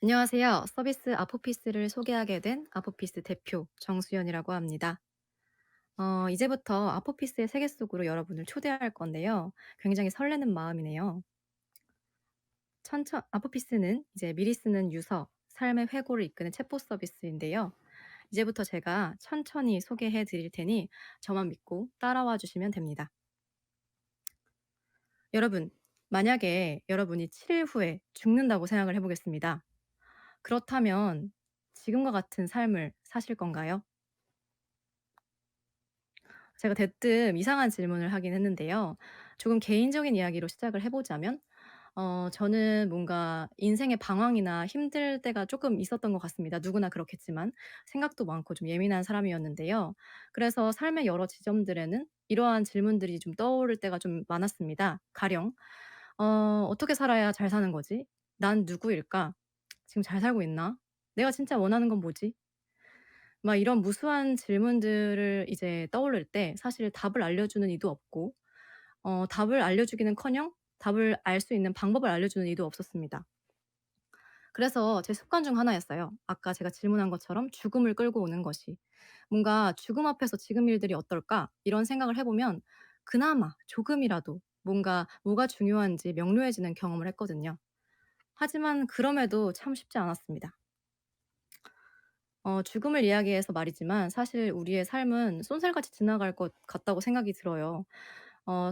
안녕하세요. 서비스 아포피스를 소개하게 된 아포피스 대표 정수연이라고 합니다. 이제부터 아포피스의 세계 속으로 여러분을 초대할 건데요. 굉장히 설레는 마음이네요. 아포피스는 이제 미리 쓰는 유서, 삶의 회고를 이끄는 챗봇 서비스인데요. 이제부터 제가 천천히 소개해 드릴 테니 저만 믿고 따라와 주시면 됩니다. 여러분, 만약에 여러분이 7일 후에 죽는다고 생각을 해 보겠습니다. 그렇다면 지금과 같은 삶을 사실 건가요? 제가 대뜸 이상한 질문을 하긴 했는데요. 조금 개인적인 이야기로 시작을 해 보자면 저는 뭔가 인생의 방황이나 힘들 때가 조금 있었던 것 같습니다. 누구나 그렇겠지만 생각도 많고 좀 예민한 사람이었는데요. 그래서 삶의 여러 지점들에는 이러한 질문들이 좀 떠오를 때가 좀 많았습니다. 가령 '어떻게 살아야 잘 사는 거지? 난 누구일까? 지금 잘 살고 있나? 내가 진짜 원하는 건 뭐지?' 막 이런 무수한 질문들을 이제 떠올릴 때 사실 답을 알려주는 이도 없고 답을 알려주기는커녕 답을 알 수 있는 방법을 알려주는 이도 없었습니다. 그래서 제 습관 중 하나였어요. 아까 제가 질문한 것처럼 죽음을 끌고 오는 것이. 뭔가 '죽음 앞에서 지금 일들이 어떨까?' 이런 생각을 해 보면 그나마 조금이라도 뭔가 뭐가 중요한지 명료해지는 경험을 했거든요. 하지만 그럼에도 참 쉽지 않았습니다. 죽음을 이야기해서 말이지만 사실 우리의 삶은 쏜살같이 지나갈 것 같다고 생각이 들어요.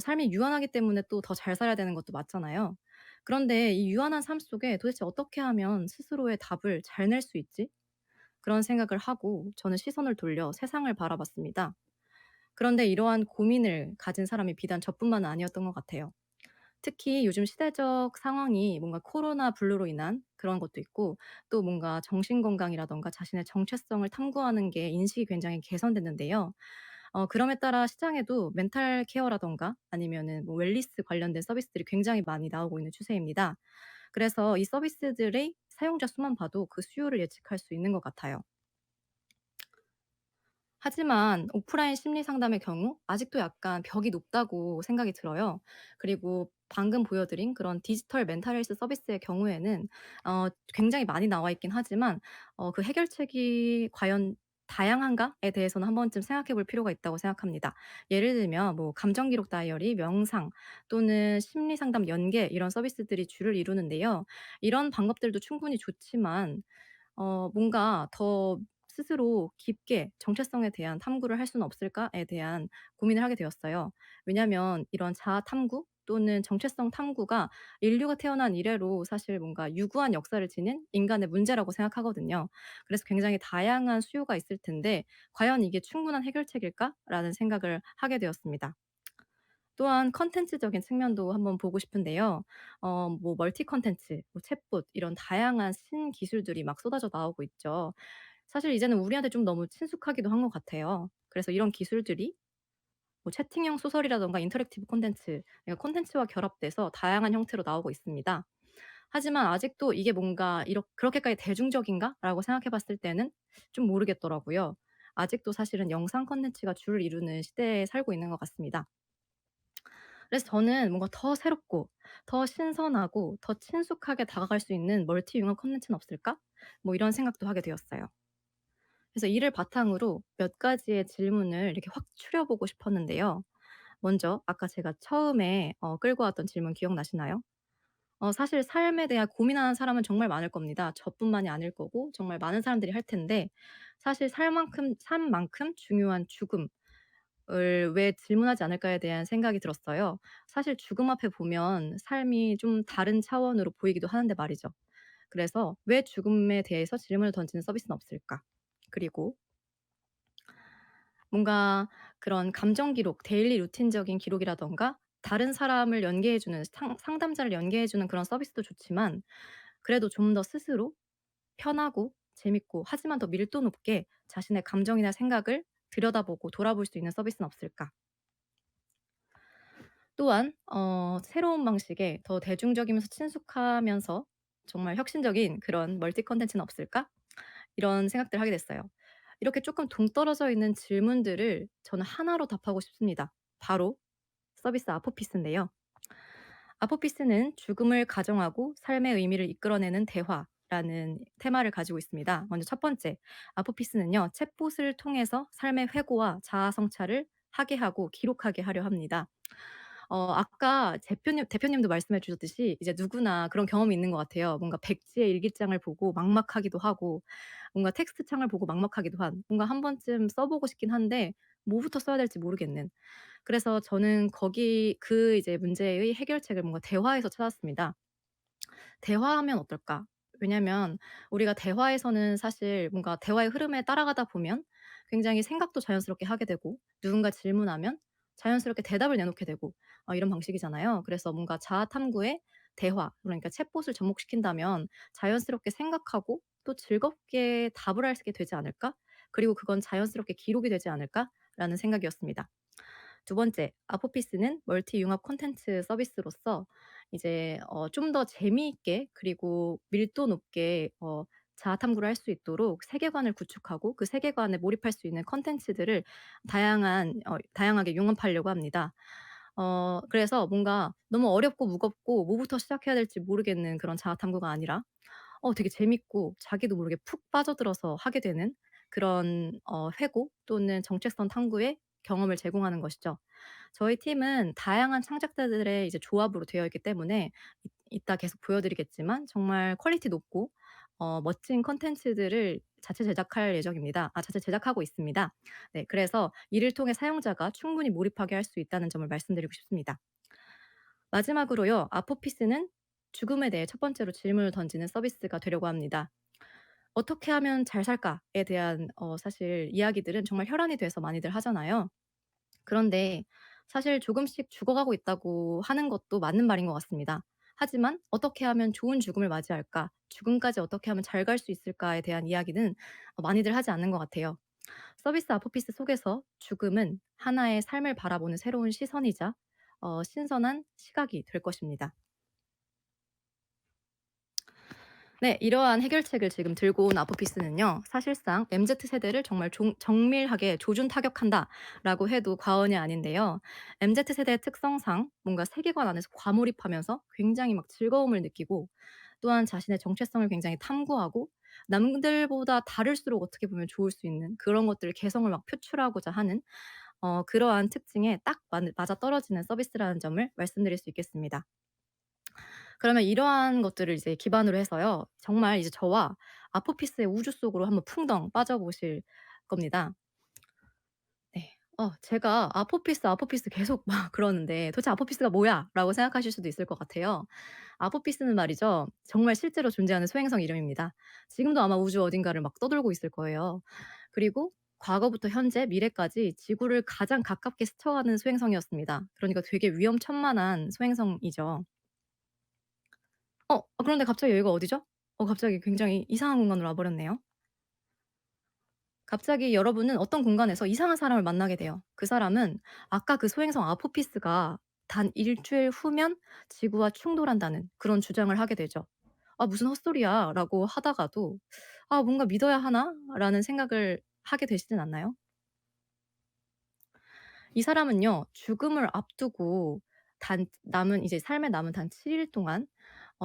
삶이 유한하기 때문에 또 더 잘 살아야 되는 것도 맞잖아요. 그런데 이 유한한 삶 속에 도대체 어떻게 하면 스스로의 답을 잘 낼 수 있지? 그런 생각을 하고 저는 시선을 돌려 세상을 바라봤습니다. 그런데 이러한 고민을 가진 사람이 비단 저뿐만은 아니었던 것 같아요. 특히 요즘 시대적 상황이 뭔가 코로나 블루로 인한 그런 것도 있고 또 뭔가 정신 건강이라든가 자신의 정체성을 탐구하는 게 인식이 굉장히 개선됐는데요. 그럼에 따라 시장에도 멘탈 케어라든가 아니면은 뭐 웰니스 관련된 서비스들이 굉장히 많이 나오고 있는 추세입니다. 그래서 이 서비스들의 사용자 수만 봐도 그 수요를 예측할 수 있는 것 같아요. 하지만 오프라인 심리 상담의 경우 아직도 약간 벽이 높다고 생각이 들어요. 그리고 방금 보여드린 그런 디지털 멘탈 헬스 서비스의 경우에는 굉장히 많이 나와 있긴 하지만 그 해결책이 과연 다양한가에 대해서는 한 번쯤 생각해 볼 필요가 있다고 생각합니다. 예를 들면 뭐 감정 기록 다이어리, 명상 또는 심리 상담 연계 이런 서비스들이 주를 이루는데요. 이런 방법들도 충분히 좋지만 뭔가 더 스스로 깊게 정체성에 대한 탐구를 할 수는 없을까에 대한 고민을 하게 되었어요. 왜냐하면 이런 자아 탐구 또는 정체성 탐구가 인류가 태어난 이래로 사실 뭔가 유구한 역사를 지닌 인간의 문제라고 생각하거든요. 그래서 굉장히 다양한 수요가 있을 텐데 '과연 이게 충분한 해결책일까?'라는 생각을 하게 되었습니다. 또한 컨텐츠적인 측면도 한번 보고 싶은데요. 뭐 멀티 컨텐츠, 뭐 챗봇 이런 다양한 신기술들이 막 쏟아져 나오고 있죠. 사실 이제는 우리한테 좀 너무 친숙하기도 한 것 같아요. 그래서 이런 기술들이 뭐 채팅형 소설이라든가 인터랙티브 콘텐츠, 그러니까 콘텐츠와 결합돼서 다양한 형태로 나오고 있습니다. 하지만 아직도 '이게 뭔가 그렇게까지 대중적인가?'라고 생각해 봤을 때는 좀 모르겠더라고요. 아직도 사실은 영상 콘텐츠가 주를 이루는 시대에 살고 있는 것 같습니다. 그래서 저는 뭔가 더 새롭고 더 신선하고 더 친숙하게 다가갈 수 있는 멀티 융합 콘텐츠는 없을까? 뭐 이런 생각도 하게 되었어요. 그래서 이를 바탕으로 몇 가지의 질문을 이렇게 확 추려 보고 싶었는데요. 먼저 아까 제가 처음에 끌고 왔던 질문 기억나시나요? 사실 삶에 대한 고민하는 사람은 정말 많을 겁니다. 저뿐만이 아닐 거고 정말 많은 사람들이 할 텐데 사실 살 만큼 삶만큼 중요한 죽음을 왜 질문하지 않을까에 대한 생각이 들었어요. 사실 죽음 앞에 보면 삶이 좀 다른 차원으로 보이기도 하는데 말이죠. 그래서 '왜 죽음에 대해서 질문을 던지는 서비스는 없을까?' 그리고 뭔가 그런 감정 기록, 데일리 루틴적인 기록이라든가 다른 사람을 연계해 주는 상담자를 연계해 주는 그런 서비스도 좋지만 그래도 좀 더 스스로 편하고 재밌고 하지만 더 밀도 높게 자신의 감정이나 생각을 들여다보고 돌아볼 수 있는 서비스는 없을까? 또한 새로운 방식의 더 대중적이면서 친숙하면서 정말 혁신적인 그런 멀티 콘텐츠는 없을까? 이런 생각들을 하게 됐어요. 이렇게 조금 동떨어져 있는 질문들을 저는 하나로 답하고 싶습니다. 바로 서비스 아포피스인데요. 아포피스는 죽음을 가정하고 삶의 의미를 이끌어내는 대화, 라는 테마를 가지고 있습니다. 먼저 첫 번째, 아포피스는요, 챗봇을 통해서 삶의 회고와 자아 성찰을 하게 하고 기록하게 하려 합니다. 아까 대표님도 말씀해 주셨듯이 이제 누구나 그런 경험이 있는 것 같아요. 뭔가 백지의 일기장을 보고 막막하기도 하고, 뭔가 텍스트 창을 보고 막막하기도 한, 뭔가 한 번쯤 써 보고 싶긴 한데 뭐부터 써야 될지 모르겠는. 그래서 저는 이제 문제의 해결책을 뭔가 대화에서 찾았습니다. 대화하면 어떨까? 왜냐면 우리가 대화에서는 사실 뭔가 대화의 흐름에 따라가다 보면 굉장히 생각도 자연스럽게 하게 되고, 누군가 질문하면 자연스럽게 대답을 내놓게 되고, 이런 방식이잖아요. 그래서 뭔가 자아 탐구의 대화, 그러니까 챗봇을 접목시킨다면 자연스럽게 생각하고 또 즐겁게 답을 하게 되지 않을까? 그리고 그건 자연스럽게 기록이 되지 않을까라는 생각이었습니다. 두 번째, 아포피스는 멀티 융합 콘텐츠 서비스로서 이제 좀 더 재미있게 그리고 밀도 높게 자아 탐구를 할 수 있도록 세계관을 구축하고 그 세계관에 몰입할 수 있는 콘텐츠들을 다양하게 융합하려고 합니다. 그래서 뭔가 너무 어렵고 무겁고 뭐부터 시작해야 될지 모르겠는 그런 자아 탐구가 아니라 되게 재밌고 자기도 모르게 푹 빠져들어서 하게 되는 그런 회고 또는 정체성 탐구의 경험을 제공하는 것이죠. 저희 팀은 다양한 창작자들의 이제 조합으로 되어 있기 때문에 이따 계속 보여드리겠지만 정말 퀄리티 높고 멋진 콘텐츠들을 자체 제작하고 있습니다. 네, 그래서 이를 통해 사용자가 충분히 몰입하게 할 수 있다는 점을 말씀드리고 싶습니다. 마지막으로요. 아포피스는 죽음에 대해 첫 번째로 질문을 던지는 서비스가 되려고 합니다. "어떻게 하면 잘 살까?"에 대한 사실 이야기들은 정말 혈안이 돼서 많이들 하잖아요. 그런데 사실 조금씩 죽어가고 있다고 하는 것도 맞는 말인 것 같습니다. 하지만 '어떻게 하면 좋은 죽음을 맞이할까? 죽음까지 어떻게 하면 잘 갈 수 있을까?'에 대한 이야기는 많이들 하지 않는 것 같아요. 서비스 아포피스 속에서 죽음은 하나의 삶을 바라보는 새로운 시선이자 신선한 시각이 될 것입니다. 네. 이러한 해결책을 지금 들고 온 아포피스는요. 사실상 MZ 세대를 정말 정밀하게 조준 타격한다라고 해도 과언이 아닌데요. MZ 세대의 특성상 뭔가 세계관 안에서 과몰입하면서 굉장히 막 즐거움을 느끼고, 또한 자신의 정체성을 굉장히 탐구하고 남들보다 다를수록 어떻게 보면 좋을 수 있는 그런 것들을 개성을 막 표출하고자 하는 그러한 특징에 딱 맞아떨어지는 서비스라는 점을 말씀드릴 수 있겠습니다. 그러면 이러한 것들을 이제 기반으로 해서요. 정말 이제 저와 아포피스의 우주 속으로 한번 풍덩 빠져보실 겁니다. 네. 제가 "아포피스, 아포피스." 계속 막 그러는데 '도대체 아포피스가 뭐야?'라고 생각하실 수도 있을 것 같아요. 아포피스는 말이죠, 정말 실제로 존재하는 소행성 이름입니다. 지금도 아마 우주 어딘가를 막 떠돌고 있을 거예요. 그리고 과거부터 현재, 미래까지 지구를 가장 가깝게 스쳐가는 소행성이었습니다. 그러니까 되게 위험천만한 소행성이죠. 그런데 갑자기 여기가 어디죠? 갑자기 굉장히 이상한 공간으로 와 버렸네요. 갑자기 여러분은 어떤 공간에서 이상한 사람을 만나게 돼요. 그 사람은 아까 그 소행성 아포피스가 단 일 주일 후면 지구와 충돌한다는 그런 주장을 하게 되죠. '아 무슨 헛소리야.'라고 하다가도 '아 뭔가 믿어야 하나?'라는 생각을 하게 되시진 않나요? 이 사람은요, 죽음을 앞두고 삶의 남은 단 7일 동안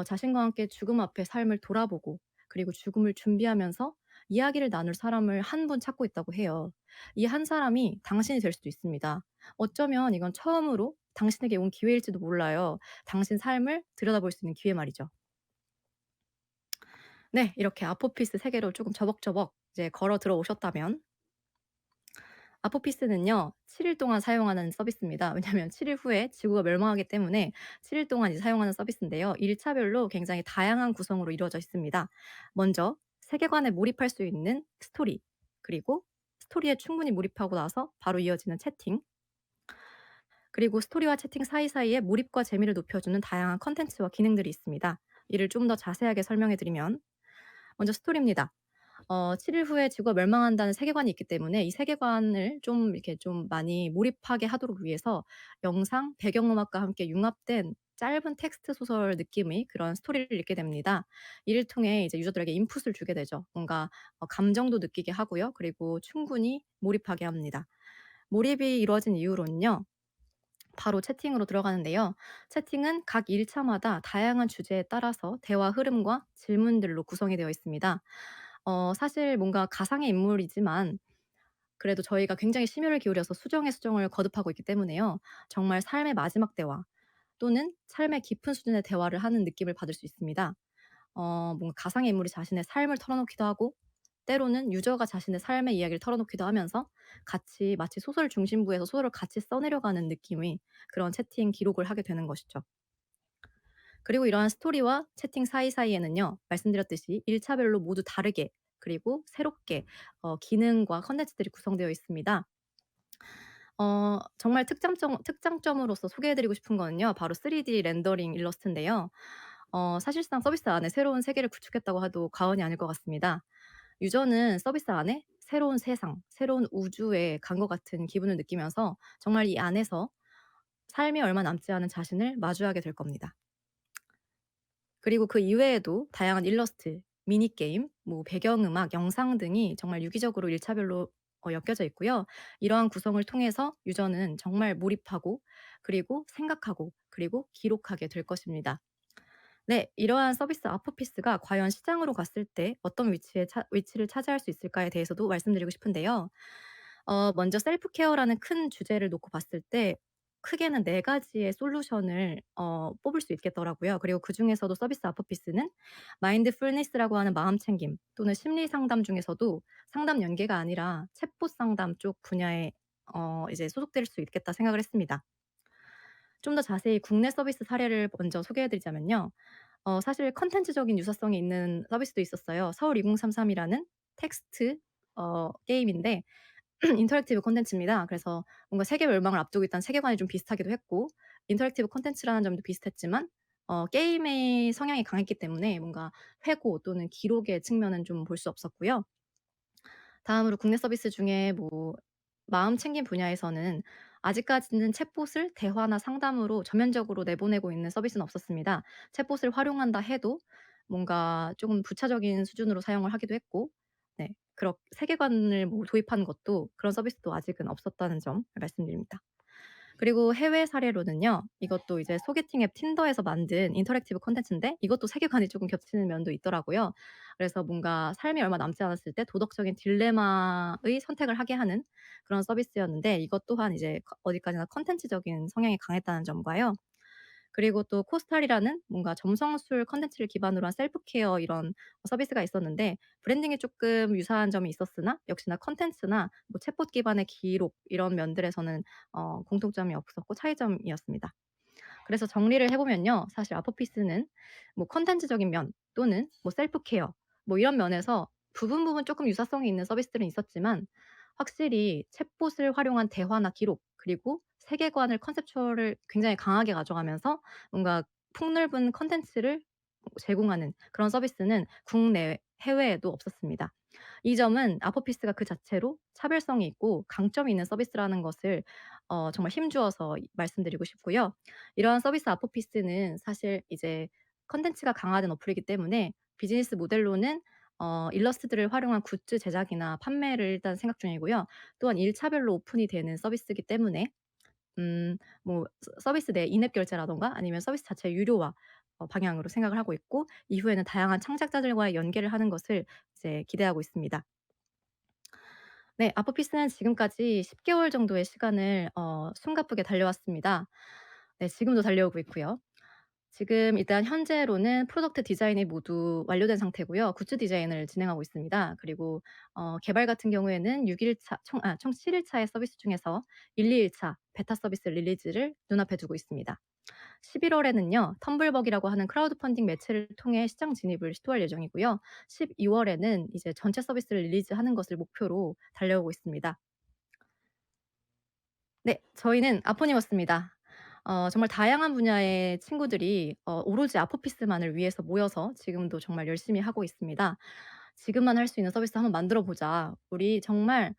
자신과 함께 죽음 앞에 삶을 돌아보고, 그리고 죽음을 준비하면서 이야기를 나눌 사람을 한 분 찾고 있다고 해요. 이 한 사람이 당신이 될 수도 있습니다. 어쩌면 이건 처음으로 당신에게 온 기회일지도 몰라요. 당신 삶을 들여다볼 수 있는 기회 말이죠. 네. 이렇게 아포피스 세계로 조금 저벅저벅 이제 걸어 들어오셨다면, 아포피스는요, 7일 동안 사용하는 서비스입니다. 왜냐하면 7일 후에 지구가 멸망하기 때문에 7일 동안 이제 사용하는 서비스인데요. 일차별로 굉장히 다양한 구성으로 이루어져 있습니다. 먼저 세계관에 몰입할 수 있는 스토리, 그리고 스토리에 충분히 몰입하고 나서 바로 이어지는 채팅, 그리고 스토리와 채팅 사이사이에 몰입과 재미를 높여주는 다양한 컨텐츠와 기능들이 있습니다. 이를 좀 더 자세하게 설명해 드리면, 먼저 스토리입니다. 7일 후에 지구가 멸망한다는 세계관이 있기 때문에 이 세계관을 좀 이렇게 좀 많이 몰입하게 하도록 위해서 영상, 배경음악과 함께 융합된 짧은 텍스트 소설 느낌의 그런 스토리를 읽게 됩니다. 이를 통해 이제 유저들에게 인풋을 주게 되죠. 뭔가 감정도 느끼게 하고요. 그리고 충분히 몰입하게 합니다. 몰입이 이루어진 이후로는요, 바로 채팅으로 들어가는데요. 채팅은 각 일차마다 다양한 주제에 따라서 대화 흐름과 질문들로 구성이 되어 있습니다. 사실 뭔가 가상의 인물이지만 그래도 저희가 굉장히 심혈을 기울여서 수정의 수정을 거듭하고 있기 때문에요. 정말 삶의 마지막 대화 또는 삶의 깊은 수준의 대화를 하는 느낌을 받을 수 있습니다. 뭔가 가상의 인물이 자신의 삶을 털어놓기도 하고 때로는 유저가 자신의 삶의 이야기를 털어놓기도 하면서 같이 마치 소설 중심부에서 소설을 같이 써 내려가는 느낌의 그런 채팅 기록을 하게 되는 것이죠. 그리고 이러한 스토리와 채팅 사이사이에는요. 말씀드렸듯이 일차별로 모두 다르게 그리고 새롭게 기능과 콘텐츠들이 구성되어 있습니다. 정말 특장점으로서 소개해 드리고 싶은 거는요. 바로 3D 렌더링 일러스트인데요. 사실상 서비스 안에 새로운 세계를 구축했다고 해도 과언이 아닐 것 같습니다. 유저는 서비스 안에 새로운 세상, 새로운 우주에 간 것 같은 기분을 느끼면서 정말 이 안에서 삶이 얼마 남지 않은 자신을 마주하게 될 겁니다. 그리고 그 이외에도 다양한 일러스트, 미니게임, 뭐 배경음악, 영상 등이 정말 유기적으로 일차별로 엮여져 있고요. 이러한 구성을 통해서 유저는 정말 몰입하고 그리고 생각하고 그리고 기록하게 될 것입니다. 네. 이러한 서비스 아포피스가 과연 시장으로 갔을 때 어떤 위치를 차지할 수 있을까에 대해서도 말씀드리고 싶은데요. 먼저 셀프 케어라는 큰 주제를 놓고 봤을 때 크게는 4 가지의 솔루션을 뽑을 수 있겠더라고요. 그리고 그중에서도 서비스 아포피스는 마인드풀니스라고 하는 마음챙김 또는 심리 상담 중에서도 상담 연계가 아니라 챗봇 상담 쪽 분야에 이제 소속될 수 있겠다 생각을 했습니다. 좀 더 자세히 국내 서비스 사례를 먼저 소개해 드리자면요. 사실 컨텐츠적인 유사성이 있는 서비스도 있었어요. 서울 2033이라는 텍스트 게임인데 인터랙티브 콘텐츠입니다. 그래서 뭔가 세계 멸망을 앞두고 있다는 세계관이 좀 비슷하기도 했고 인터랙티브 콘텐츠라는 점도 비슷했지만 게임의 성향이 강했기 때문에 뭔가 회고 또는 기록의 측면은 좀 볼 수 없었고요. 다음으로 국내 서비스 중에 뭐 마음 챙김 분야에서는 아직까지는 챗봇을 대화나 상담으로 전면적으로 내보내고 있는 서비스는 없었습니다. 챗봇을 활용한다 해도 뭔가 쪼금 부차적인 수준으로 사용을 하기도 했고 네 세계관을 뭐 도입하는 것도 그런 서비스도 아직은 없었다는 점 말씀드립니다. 그리고 해외 사례로는요. 이것도 이제 소개팅 앱 틴더에서 만든 인터랙티브 콘텐츠인데 이것도 세계관이 쪼금 겹치는 면도 있더라고요. 그래서 뭔가 삶이 얼마 남지 않았을 때 도덕적인 딜레마의 선택을 하게 하는 그런 서비스였는데 이것 또한 이제 어디까지나 콘텐츠적인 성향이 강했다는 점과요. 그리고 또 코스탈이라는 뭔가 점성술 콘텐츠를 기반으로 한 셀프 케어 이런 서비스가 있었는데 브랜딩이 쪼끔 유사한 점이 있었으나 역시나 콘텐츠나 뭐 챗봇 기반의 기록 이런 면들에서는 공통점이 없었고 차이점이었습니다. 그래서 정리를 해 보면요. 사실 아포피스는 뭐 콘텐츠적인 면 또는 뭐 셀프 케어 뭐 이런 면에서 부분 쪼끔 유사성이 있는 서비스들은 있었지만 확실히 챗봇을 활용한 대화나 기록 그리고 세계관을 컨셉추얼을 굉장히 강하게 가져가면서 뭔가 폭넓은 콘텐츠를 제공하는 그런 서비스는 국내 해외에도 없었습니다. 이 점은 아포피스가 그 자체로 차별성이 있고 강점이 있는 서비스라는 것을 정말 힘주어서 말씀드리고 싶고요. 이러한 서비스 아포피스는 사실 이제 콘텐츠가 강화된 어플이기 때문에 비즈니스 모델로는 일러스트들을 활용한 굿즈 제작이나 판매를 일단 생각 중이고요. 또한 일차별로 오픈이 되는 서비스이기 때문에 뭐 서비스 내 인앱 결제라든가 아니면 서비스 자체 유료화 방향으로 생각을 하고 있고 이후에는 다양한 창작자들과의 연계를 하는 것을 이제 기대하고 있습니다. 네. 아포피스는 지금까지 10 개월 정도의 시간을 숨가쁘게 달려왔습니다. 네. 지금도 달려오고 있고요. 지금 일단 현재로는 프로덕트 디자인이 모두 완료된 상태고요. 굿즈 디자인을 진행하고 있습니다. 그리고 개발 같은 경우에는 6 일차 총 7 일차의 서비스 중에서 1-2 일차 베타 서비스 릴리즈를 눈앞에 두고 있습니다. 11 월에는요. 텀블벅이라고 하는 크라우드 펀딩 매체를 통해 시장 진입을 시도할 예정이고요. 12 월에는 이제 전체 서비스를 릴리즈하는 것을 목표로 달려오고 있습니다. 네. 저희는 아포니머스입니다. 정말 다양한 분야의 친구들이 오로지 아포피스만을 위해서 모여서 지금도 정말 열심히 하고 있습니다. "지금만 할 수 있는 서비스 한번 만들어 보자. 우리 정말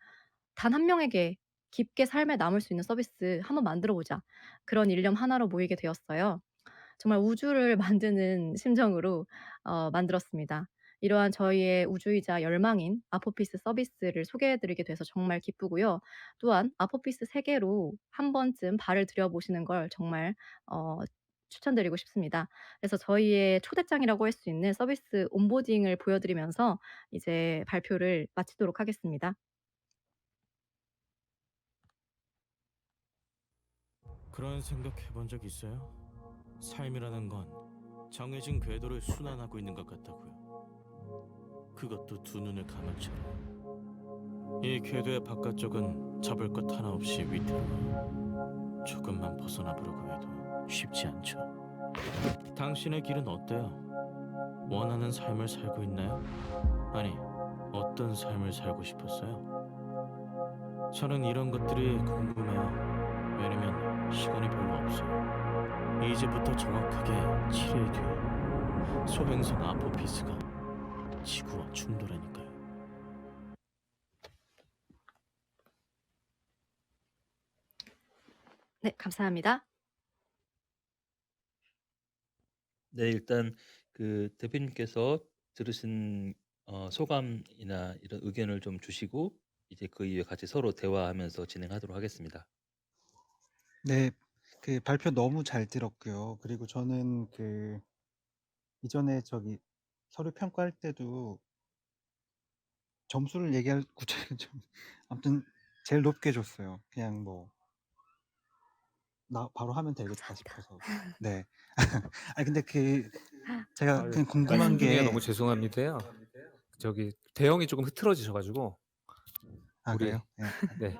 단 한 명에게 깊게 삶에 남을 수 있는 서비스 한번 만들어 보자." 그런 일념 하나로 모이게 되었어요. 정말 우주를 만드는 심정으로 만들었습니다. 이러한 저희의 우주이자 열망인 아포피스 서비스를 소개해 드리게 돼서 정말 기쁘고요. 또한 아포피스 세계로 한 번쯤 발을 들여 보시는 걸 정말 어 추천드리고 싶습니다. 그래서 저희의 초대장이라고 할 수 있는 서비스 온보딩을 보여 드리면서 이제 발표를 마치도록 하겠습니다. 그런 생각해 본 적 있어요? 삶이라는 건 정해진 궤도를 순환하고 있는 것 같다고요. 그것도 두 눈을 감은 채로. 이 궤도의 바깥쪽은 잡을 것 하나 없이 위태로워요. 조금만 벗어나 보려고 해도 쉽지 않죠. 당신의 길은 어때요? 원하는 삶을 살고 있나요? 아니, 어떤 삶을 살고 싶었어요? 저는 이런 것들이 궁금해요. 왜냐면 시간이 별로 없어요. 이제부터 정확하게 7일 뒤 소행성 아포피스가 지구와 충돌하니까요. 네, 감사합니다. 네, 일단 그 대표님께서 들으신 소감이나 이런 의견을 좀 주시고 이제 그 이후에 같이 서로 대화하면서 진행하도록 하겠습니다. 네. 그 발표 너무 잘 들었고요. 그리고 저는 이전에 서류 평가할 때도 점수를 얘기할 구체적인 좀 아무튼 제일 높게 줬어요. 그냥 뭐 '나 바로 하면 되겠다.' 감사합니다. 싶어서. 네. 아니 근데 제가 아유, 그냥 궁금한 말씀 중에 게 너무 죄송합니다요. 저기 대형이 조금 흐트러지셔 가지고 우리 그래요? 네. 네.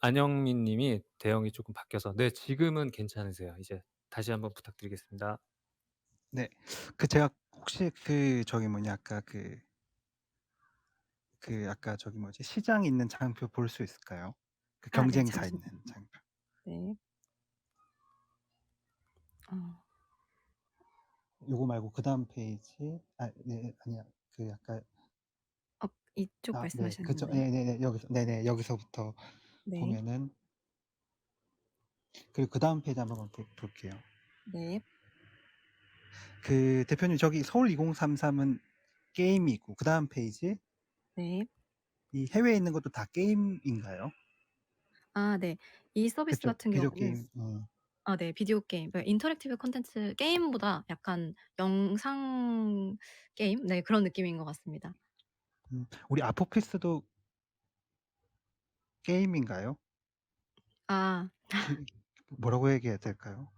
안영민 님이 대형이 조금 바뀌어서 네, 지금은 괜찮으세요. 이제 다시 한번 부탁드리겠습니다. 네. 제가 혹시 아까 아까 시장 있는 장표 볼 수 있을까요? 아 네. 경쟁사 있는 잠시만요. 장표. 네. 어. 요거 말고 그다음 페이지 네 아니야. 아까 이쪽 네. 말씀하시는 그쵸. 건가요? 네네네. 여기서부터 네. 보면은 그리고 그다음 페이지 한번 볼게요. 네. 대표님 저기 서울 2033은 게임이고 그다음 페이지 네. 이 해외에 있는 것도 다 게임인가요? 아 네. 이 서비스 그쵸. 같은 비디오 경우는 게임. 아 네. 비디오 게임, 그러니까 인터랙티브 콘텐츠 게임보다 약간 영상 게임, 네, 그런 느낌인 것 같습니다. 우리 아포피스도 게임인가요? 아. 그 뭐라고 얘기해야 될까요?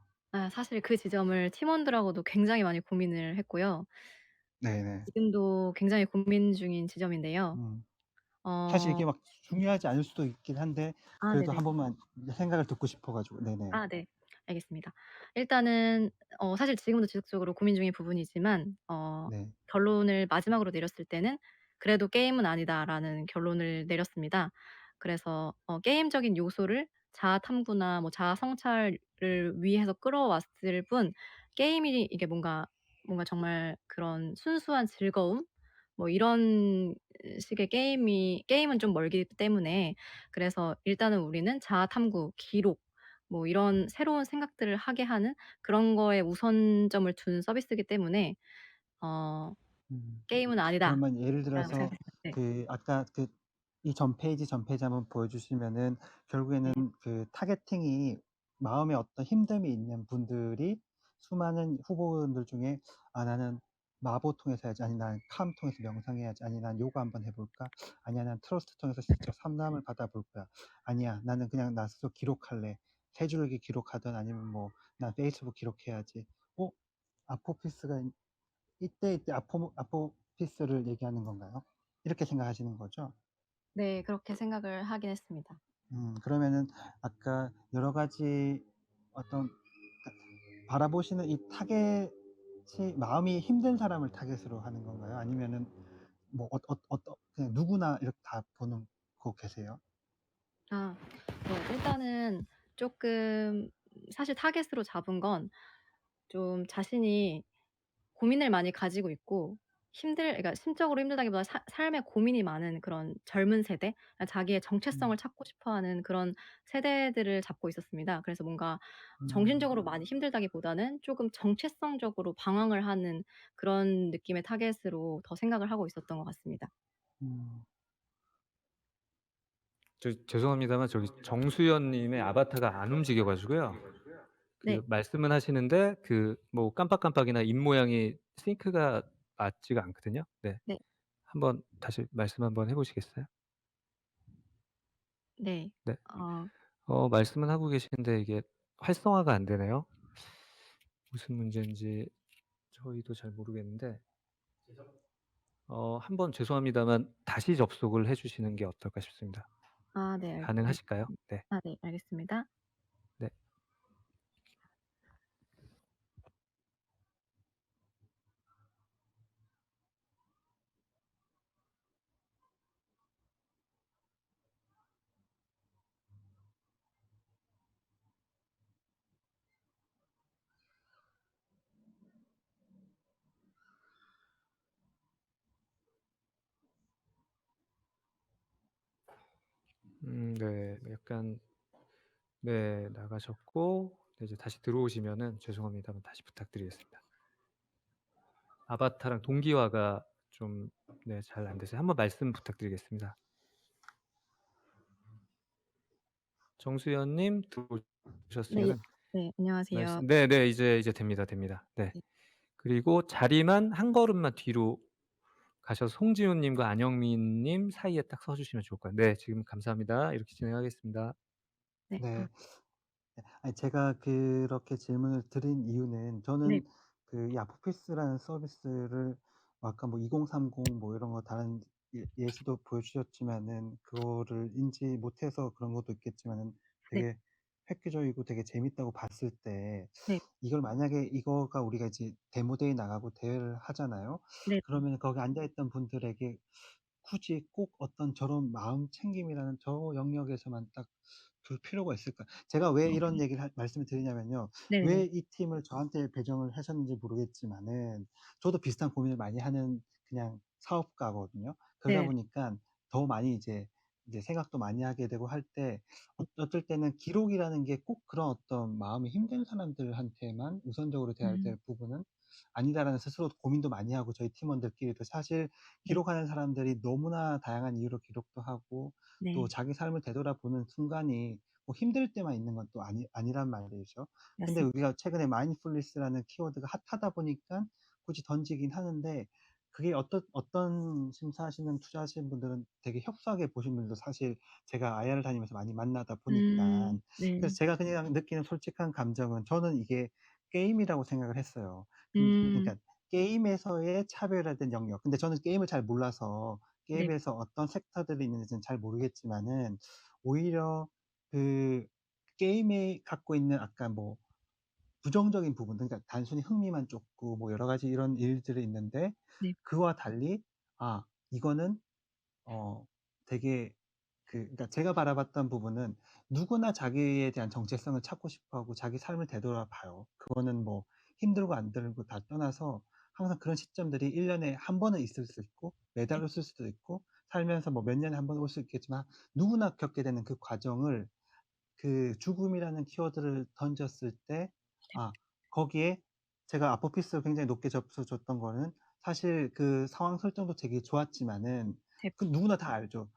사실 그 지점을 팀원들하고도 굉장히 많이 고민을 했고요. 네네. 지금도 굉장히 고민 중인 지점인데요. 음. 사실 어 이게 막 중요하지 않을 수도 있긴 한데 그래도 네네. 한 번만 생각을 듣고 싶어 가지고. 네네. 네. 알겠습니다. 일단은 사실 지금도 지속적으로 고민 중인 부분이지만 네. 결론을 마지막으로 내렸을 때는 '그래도 게임은 아니다.'라는 결론을 내렸습니다. 그래서 게임적인 요소를 자아 탐구나 뭐 자아 성찰을 위해서 끌어왔을 뿐, 게임이 이게 뭔가 정말 그런 순수한 즐거움 뭐 이런 식의 게임은 좀 멀기 때문에, 그래서 일단은 우리는 자아 탐구, 기록 뭐 이런 새로운 생각들을 하게 하는 그런 거에 우선점을 둔 서비스이기 때문에 어 음. '게임은 아니다.'라고 그러면 예를 들어서 생각합니다. 네. 아까 이 전 페이지 한번 보여주시면은 결국에는 네. 타겟팅이 마음에 어떤 힘듦이 있는 분들이 수많은 후보들 중에 '아 나는 마보 통해서 해야지.' 아니 '난 calm 통해서 명상해야지.' 아니 '난 요가 한번 해 볼까?' 아니야 '난 트러스트 통해서 직접 상담을 받아 볼 거야.' 아니야 '나는 그냥 나 스스로 기록할래.' 세 줄기 기록하든 아니면 뭐 '난 페이스북 기록해야지.' 아포피스가 이때 아포피스를 얘기하는 건가요? 이렇게 생각하시는 거죠? 네. 그렇게 생각을 하긴 했습니다. 그러면은 아까 여러 가지 어떤 바라보시는 이 타겟이 마음이 힘든 사람을 타겟으로 하는 건가요? 아니면은 뭐 그냥 누구나 이렇게 다 보고 계세요? 네. 일단은 쪼끔 사실 타깃으로 잡은 건 좀 자신이 고민을 많이 가지고 있고 그러니까 심적으로 힘들다기보다 삶에 고민이 많은 그런 젊은 세대, 자기의 정체성을 음. 찾고 싶어하는 그런 세대들을 잡고 있었습니다. 그래서 뭔가 음. 정신적으로 많이 힘들다기보다는 쪼금 정체성적으로 방황을 하는 그런 느낌의 타겟으로 더 생각을 하고 있었던 것 같습니다. 음. 죄송합니다만 저기 정수연 님의 아바타가 안 움직여 가지고요. 네. 그 말씀은 하시는데 뭐 깜빡깜빡이나 입 모양이 싱크가 맞지가 않거든요. 네. 네. 한번 다시 말씀 한번 해 보시겠어요? 네. 네. 어 말씀은 하고 계시는데 이게 활성화가 안 되네요. 무슨 문제인지 저희도 잘 모르겠는데 한번 죄송합니다만 다시 접속을 해 주시는 게 어떨까 싶습니다. 네. 가능하실까요? 네. 네. 알겠습니다. 네. 네. 약간 네 나가셨고 이제 다시 들어오시면은 죄송합니다만 다시 부탁드리겠습니다. 아바타랑 동기화가 좀 네 잘 안 돼서요. 한번 말씀 부탁드리겠습니다. 정수연 님 네. 들어오셨으면은 네. 안녕하세요. 말씀 네네. 이제 됩니다, 됩니다. 네. 네. 그리고 자리만 한 걸음만 뒤로 가셔서 송지훈 님과 안영민 님 사이에 딱 서 주시면 좋을 것 같아요. 네. 지금 감사합니다. 이렇게 진행하겠습니다. 네. 네. 네. 아니 제가 그렇게 질문을 드린 이유는 네. 저는 그 야프피스라는 서비스를 아까 뭐 2030 뭐 이런 거 다른 예시도 보여주셨지만은 그거를 인지 못해서 그런 것도 있겠지만은 네. 되게 획기적이고 되게 재밌다고 봤을 때 네. 이걸 만약에 이거가 우리가 이제 데모데이 나가고 대회를 하잖아요. 네. 그러면 거기 앉아 있던 분들에게 굳이 꼭 어떤 저런 마음 챙김이라는 저 영역에서만 딱 둘 필요가 있을까? 제가 왜 이런 얘기를 말씀을 드리냐면요. 네네네. 왜 이 팀을 저한테 배정을 하셨는지 모르겠지만은 저도 비슷한 고민을 많이 하는 그냥 사업가거든요. 그러다 네. 보니까 더 많이 이제 생각도 많이 하게 되고 할 때 어떨 때는 기록이라는 게 꼭 그런 어떤 마음이 힘든 사람들한테만 우선적으로 돼야 될 음. 부분은 아니다라는 스스로 고민도 많이 하고 저희 팀원들끼리도 사실 네. 기록하는 사람들이 너무나 다양한 이유로 기록도 하고 또 네. 자기 삶을 되돌아보는 순간이 뭐 힘들 때만 있는 건 또 아니란 말이죠. 근데 맞습니다. 우리가 최근에 마인드풀니스라는 키워드가 핫하다 보니까 굳이 던지긴 하는데 그게 어떤 심사하시는 투자하시는 분들은 되게 협소하게 보신 분들도 사실 제가 IR을 다니면서 많이 만나다 보니까 네. 그래서 제가 그냥 느끼는 솔직한 감정은 저는 이게 게임이라고 생각을 했어요. 음. 그러니까 게임에서의 차별화된 영역. 근데 저는 게임을 잘 몰라서 네. 게임에서 어떤 섹터들이 있는지는 잘 모르겠지만은 오히려 그 게임이 갖고 있는 아까 뭐 부정적인 부분, 그러니까 단순히 흥미만 쫓고 뭐 여러 가지 이런 일들이 있는데 네. 그와 달리 이거는 되게 그러니까 제가 바라봤던 부분은 누구나 자기에 대한 정체성을 찾고 싶어 하고 자기 삶을 되돌아봐요. 그거는 뭐 힘들고 안 들고 다 떠나서 항상 그런 시점들이 1 년에 한 번은 있을 수 있고 매달 네. 있을 수도 있고 살면서 뭐 몇 년에 한 번 올 수 있겠지만 누구나 겪게 되는 그 과정을 그 죽음이라는 키워드를 던졌을 때 거기에 제가 아포피스를 굉장히 높게 점수 줬던 거는 사실 그 상황 설정도 되게 좋았지만은 네. 그 누구나 다 알죠.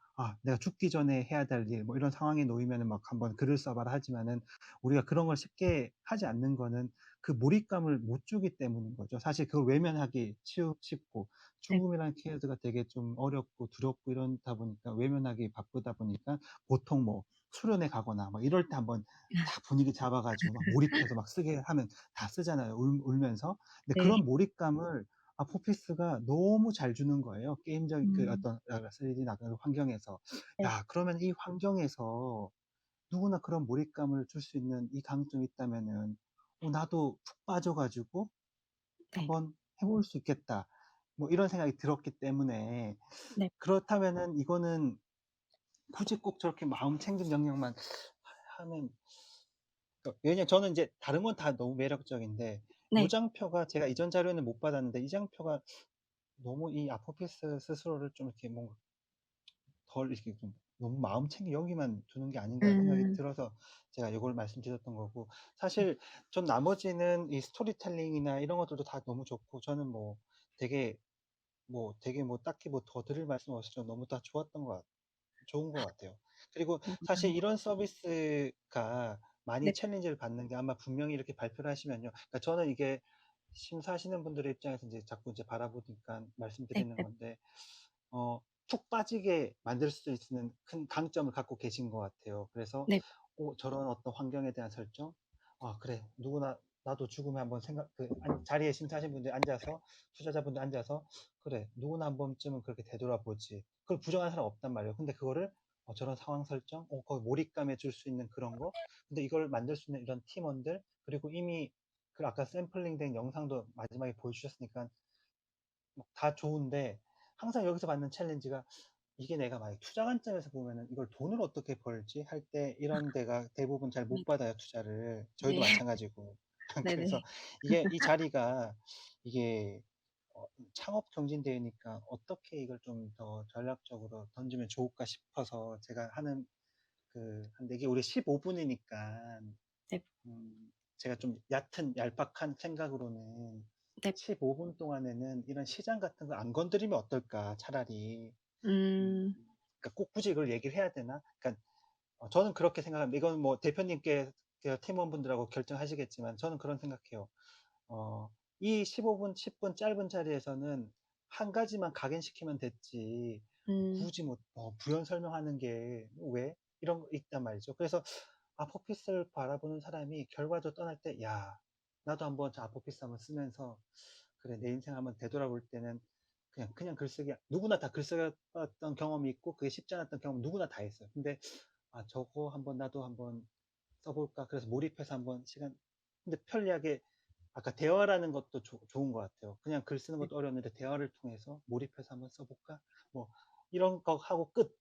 내가 죽기 전에 해야 될 일 뭐 이런 상황에 놓이면은 막 한번 글을 써 봐라 하지만은 우리가 그런 걸 쉽게 하지 않는 거는 그 몰입감을 못 주기 때문인 거죠. 사실 그걸 외면하기 쉽고 네. 죽음이라는 키워드가 되게 좀 어렵고 두렵고 이러다 보니까 외면하기 바쁘다 보니까 보통 뭐 수련회 가거나 막 이럴 때 한번 딱 분위기 잡아 가지고 막 몰입해서 막 쓰게 하면 다 쓰잖아요, 울면서. 근데 네. 그런 몰입감을 포피스가 너무 잘 주는 거예요. 게임적 그 음. 어떤 3D 나가는 환경에서. 네. 야, 그러면 이 환경에서 누구나 그런 몰입감을 줄 수 있는 이 강점이 있다면은 나도 푹 빠져 가지고 네. '한번 해 볼 수 있겠다.' 뭐 이런 생각이 들었기 때문에 네. 그렇다면은 이거는 굳이 꼭 저렇게 마음 챙김 영역만 하면 왜냐면 저는 이제 다른 건 다 너무 매력적인데 요 네. 장표가 제가 이전 자료는 못 받았는데 이 장표가 너무 이 아포피스 스스로를 좀 이렇게 뭔가 덜 이렇게 좀 너무 마음챙겨 여기만 두는 게 아닌가 생각이 음. 들어서 제가 이걸 말씀드렸던 거고, 사실 전 나머지는 이 스토리텔링이나 이런 것들도 다 너무 좋고, 저는 뭐 되게 되게 딱히 더 드릴 말씀 없이 좀 너무 다 좋은 것 같아요. 그리고 네 사실 감사합니다. 이런 서비스가 많이 네. 챌린지를 받는 게 아마 분명히 이렇게 발표를 하시면요. 그러니까 저는 이게 심사하시는 분들의 입장에서 이제 자꾸 이제 바라보니까 말씀드리는 네네. 건데, 푹 빠지게 만들 수 있는 큰 강점을 갖고 계신 것 같아요. 그래서 네. 저런 어떤 환경에 대한 설정, 아, 그래, 누구나 나도 죽음에 한번 자리에 심사하신 분들 앉아서, 투자자분들 앉아서, 그래, 누구나 한 번쯤은 그렇게 되돌아보지. 그걸 부정하는 사람 없단 말이에요. 근데 그거를 저런 상황 설정, 거기 몰입감에 줄 수 있는 그런 거. 근데 이걸 만들 수 있는 이런 팀원들, 그리고 이미 그 아까 샘플링 된 영상도 마지막에 보여주셨으니까 다 좋은데, 항상 여기서 받는 챌린지가, 이게 내가 만약 투자 관점에서 보면은 이걸 돈을 어떻게 벌지 할 때 이런 데가 대부분 잘 못 네. 받아요, 투자를. 저희도 네. 마찬가지고. 그래서 네네. 이게 이 자리가 이게 창업 경진대회니까 어떻게 이걸 좀 더 전략적으로 던지면 좋을까 싶어서 제가 하는 한 내게 우리 15분이니까 네. 제가 좀 얄팍한 생각으로는 네. 15분 동안에는 이런 시장 같은 거 안 건드리면 어떨까, 차라리. 음. 그러니까 꼭 굳이 이걸 얘기를 해야 되나? 그러니까 저는 그렇게 생각합니다. 이건 뭐 대표님께 팀원분들하고 결정하시겠지만 저는 그런 생각해요. 이 15분, 10분 짧은 자리에서는 한 가지만 각인시키면 됐지. 음. 굳이 부연 설명하는 게 왜? 이런 거 있단 말이죠. 그래서 아포피스를 바라보는 사람이 결과적으로 떠날 때, 야, 나도 한번 저 아포피스 한번 쓰면서, 그래, 내 인생 한번 되돌아볼 때는 그냥 글쓰기, 누구나 다 글쓰기 봤던 경험이 있고, 그게 쉽지 않았던 경험 누구나 다 있어요. 근데, 저거 한번 나도 한번 써볼까? 그래서 몰입해서 한번 근데 편리하게, 아까 대화라는 것도 좋은 것 같아요. 그냥 글 쓰는 네. 것도 어려웠는데, 대화를 통해서 몰입해서 한번 써볼까? 뭐, 이런 거 하고 끝.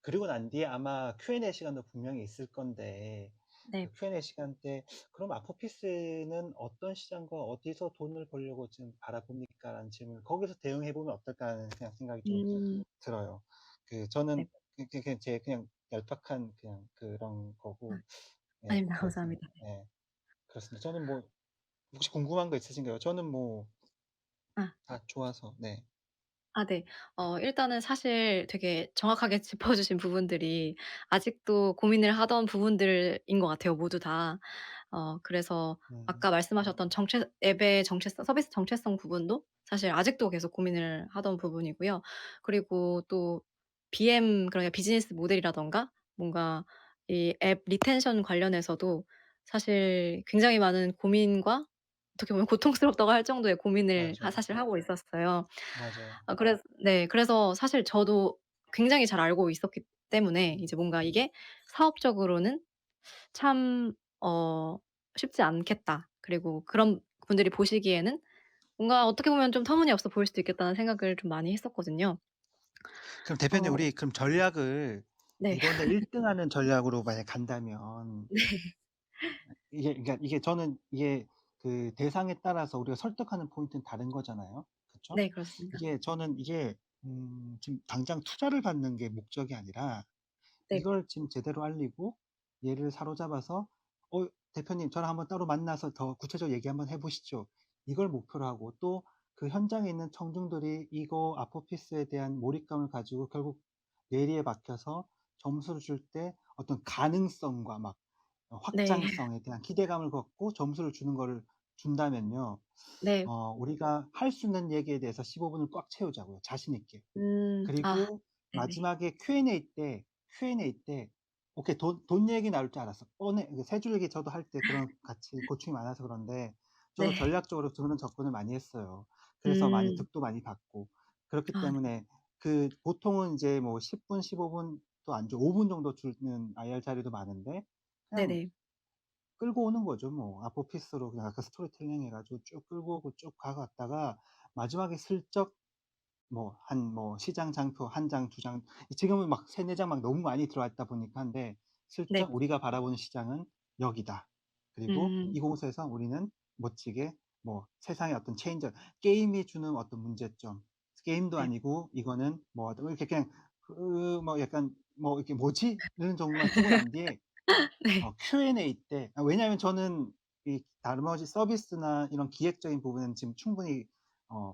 그리고 난 뒤에 아마 Q&A 시간도 분명히 있을 건데, 네. 그 Q&A 시간 때, 그럼 아포피스는 어떤 시장과 어디서 돈을 벌려고 지금 바라봅니까? 라는 질문을 거기서 대응해보면 어떨까 하는 그냥 생각이 좀 음. 들어요. 저는 네. 제 그냥 얄팍한 그냥 그런 거고, 예, 아닙니다. 그렇습니다. 감사합니다. 예, 그렇습니다. 저는 혹시 궁금한 거 있으신가요? 저는 아. 다 좋아서, 네. 네. 일단은 사실 되게 정확하게 짚어주신 부분들이 아직도 고민을 하던 부분들인 것 같아요, 모두 다. 그래서 음, 아까 말씀하셨던 앱의 정체성, 서비스 정체성 부분도 사실 아직도 계속 고민을 하던 부분이고요. 그리고 또 그러니까 비즈니스 모델이라든가 뭔가 이 앱 리텐션 관련해서도 사실 굉장히 많은 고민과 어떻게 보면 고통스럽다고 할 정도의 고민을 맞아요. 사실 하고 있었어요. 맞아요. 그래서 사실 저도 굉장히 잘 알고 있었기 때문에 이제 뭔가 이게 사업적으로는 참 쉽지 않겠다. 그리고 그런 분들이 보시기에는 뭔가 어떻게 보면 좀 터무니없어 보일 수도 있겠다는 생각을 좀 많이 했었거든요. 그럼 대표님, 어 우리 그럼 전략을 네. 이번에 1등 하는 전략으로 만약 간다면, 그러니까 이게 저는 이게 그 대상에 따라서 우리가 설득하는 포인트는 다른 거잖아요. 그쵸? 네 그렇습니다. 저는 이게, 지금 당장 투자를 받는 게 목적이 아니라, 네. 이걸 지금 제대로 알리고, 얘를 사로잡아서, 대표님, 저랑 한번 따로 만나서 더 구체적으로 얘기 한번 해보시죠. 이걸 목표로 하고, 또 그 현장에 있는 청중들이 이거 아포피스에 대한 몰입감을 가지고 결국 뇌리에 박혀서 점수를 줄 때 어떤 가능성과 막 네. 확장성에 대한 기대감을 갖고 점수를 주는 거를 준다면요. 네. 우리가 할 수 있는 얘기에 대해서 15분을 꽉 채우자고요, 자신 있게. 아 그리고 네네. 마지막에 Q&A 때, 오케이, 돈 얘기 나올 줄 알았어. 세 줄 얘기 저도 할 때 그런 같이 고충이 많아서 그런데, 저도 네. 전략적으로 그런 접근을 많이 했어요. 그래서 많이 음. 득도 많이 받고. 그렇기 아 때문에 보통은 이제 뭐 10분, 15분도 안 줘. 5분 정도 주는 IR 자리도 많은데, 그냥 네네. 끌고 오는 거죠, 뭐. 아포피스로 그냥 아까 스토리텔링 해가지고 쭉 끌고 오고 쭉 가갔다가 마지막에 슬쩍 시장 장표 한 장, 두 장, 지금은 막 세네 장 막 너무 많이 들어와 있다 보니까 한데, 네. 슬쩍 우리가 바라보는 시장은 여기다. 그리고 음. 이곳에서 우리는 멋지게 세상의 어떤 게임이 주는 어떤 문제점, 게임도 네. 아니고 이거는 뭐 이렇게 그냥 뭐 약간 뭐 이렇게 '뭐지?' 이런 정도만 쓰고 난 뒤에 네. Q&A 때 왜냐하면 저는 이 나머지 서비스나 이런 기획적인 부분은 지금 충분히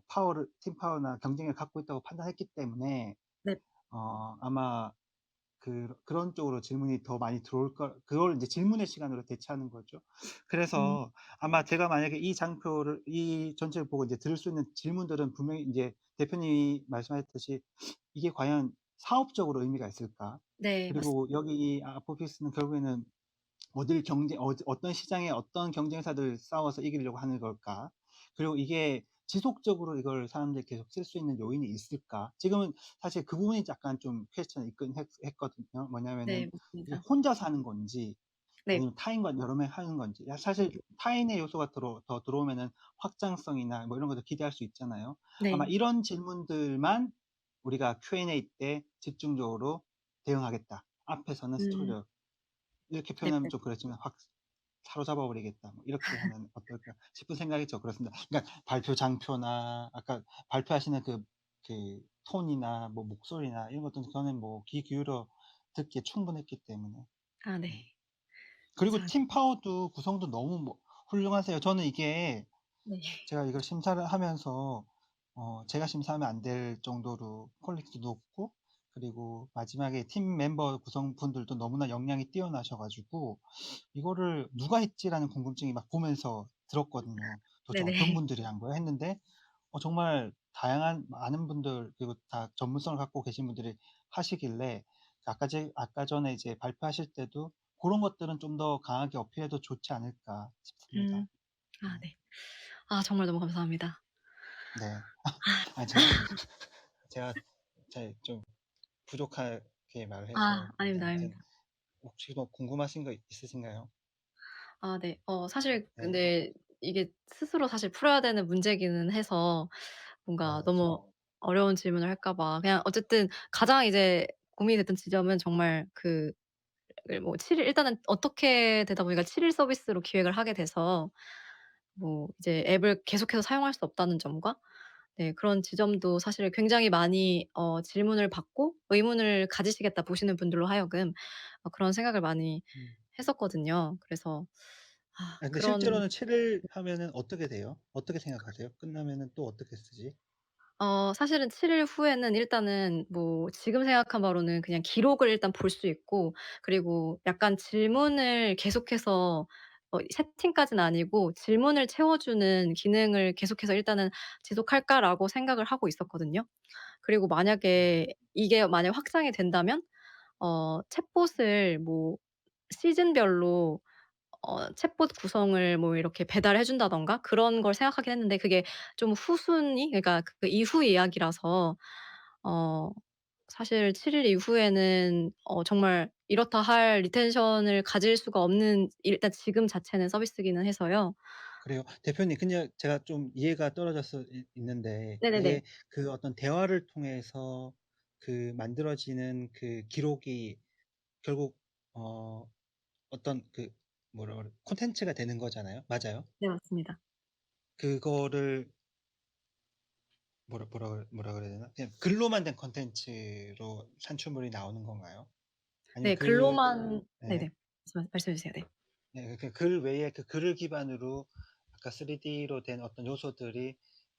파워를 팀 파워나 경쟁력을 갖고 있다고 판단했기 때문에 네. 아마 그런 쪽으로 질문이 더 많이 들어올 걸 그걸 인제 질문의 시간으로 대체하는 거죠. 음. 그래서 아마 제가 만약에 이 장표를 이 전체를 보고 이제 들을 수 있는 질문들은 분명히 인제 대표님이 말씀하셨듯이 '이게 과연 사업적으로 의미가 있을까?' 네. 맞습 그리고 여기 이 아포피스는 결국에는 어딜 경쟁 어떤 시장에 어떤 경쟁사들 싸워서 이기려고 하는 걸까? 그리고 이게 지속적으로 이걸 사람들이 계속 쓸 수 있는 요인이 있을까? 지금은 사실 그 부분이 약간 좀 퀘스천이 있긴 했거든요. 뭐냐면은 네. 이게 맞습니다. 혼자서 하는 건지 네. 아니면 타인과 여러 명이 하는 건지. 사실 타인의 요소가 더 들어오면은 확장성이나 뭐 이런 것도 기대할 수 있잖아요. 아마 네. 이런 질문들만 우리가 Q&A 때 집중적으로 대응하겠다. 앞에서는 음. 스토리를 이렇게 표현하면 네네. 좀 그렇지만 확 사로잡아 버리겠다. 뭐 이렇게 하면 어떨까 싶은 생각이 좀 그렇습니다. 그러니까 발표 장표나 아까 발표하시는 그 톤이나 뭐 목소리나 이런 것들은 저는 뭐 귀 기울여 듣기에 충분했기 때문에. 아 네. 음. 그리고 감사합니다. 팀 파워도 구성도 너무 뭐 훌륭하세요. 저는 이게 네. 제가 이걸 심사를 하면서 제가 심사하면 안 될 정도로 퀄리티도 높고 그리고 마지막에 팀 멤버 구성분들도 너무나 역량이 뛰어나셔 가지고 '이거를 누가 했지?'라는 궁금증이 막 보면서 들었거든요. '도대체 어떤 네네. 분들이 한 거야?' 했는데 정말 다양한 많은 분들 그리고 다 전문성을 갖고 계신 분들이 하시길래 아까 전에 이제 발표하실 때도 '고런 것들은 좀 더 강하게 어필해도 좋지 않을까?' 싶습니다. 음. 아 네. 네. 아 정말 너무 감사합니다. 네. 아. 아 제가 잘 좀 부족하게 말을 아 해서 그런데 아닙니다, 아무튼 아닙니다. 혹시 뭐 궁금하신 거 있으신가요? 아 네. 사실 네. 근데 이게 스스로 사실 풀어야 되는 문제기는 해서 뭔가 너무 그쵸. 어려운 질문을 할까 봐 그냥 어쨌든 가장 이제 고민이 됐던 지점은 정말 뭐 7일 일단은 어떻게 되다 보니까 7일 서비스로 기획을 하게 돼서 뭐 이제 앱을 계속해서 사용할 수 없다는 점과 네 그런 지점도 사실 굉장히 많이 질문을 받고 의문을 가지시겠다 보시는 분들로 하여금 그런 생각을 많이 음. 했었거든요. 그래서 근데 그런 실제로는 7일 하면은 어떻게 돼요? 어떻게 생각하세요? 끝나면은 또 어떻게 쓰지? 사실은 7일 후에는 일단은 뭐 지금 생각한 바로는 그냥 기록을 일단 볼 수 있고 그리고 약간 질문을 계속해서 세팅까지는 아니고 '질문을 채워주는 기능을 계속해서 일단은 지속할까.'라고 생각을 하고 있었거든요. 그리고 음. 만약에 이게 만약 확장이 된다면 챗봇을 뭐 시즌별로 챗봇 구성을 뭐 이렇게 배달해 준다든가 그런 걸 생각하긴 했는데 그게 좀 후순위 그러니까 그 이후 이야기라서 어 사실 7일 이후에는 정말 이렇다 할 리텐션을 가질 수가 없는 일단 지금 자체는 서비스기는 해서요. 그래요. 대표님 그냥 제가 좀 이해가 떨어져서 있는데 네네네. 이게 그 어떤 대화를 통해서 그 만들어지는 그 기록이 결국 어 어떤 그 뭐라 그래 콘텐츠가 되는 거잖아요. 맞아요? 네 맞습니다. 그거를 뭐라 그래야 되나? 그냥 글로만 된 콘텐츠로 산출물이 나오는 건가요? 아니면 네 글로만 네. 네네. 말씀해 주세요. 네. 네. 글 외에 그 글을 기반으로 아까 3D로 된 어떤 요소들이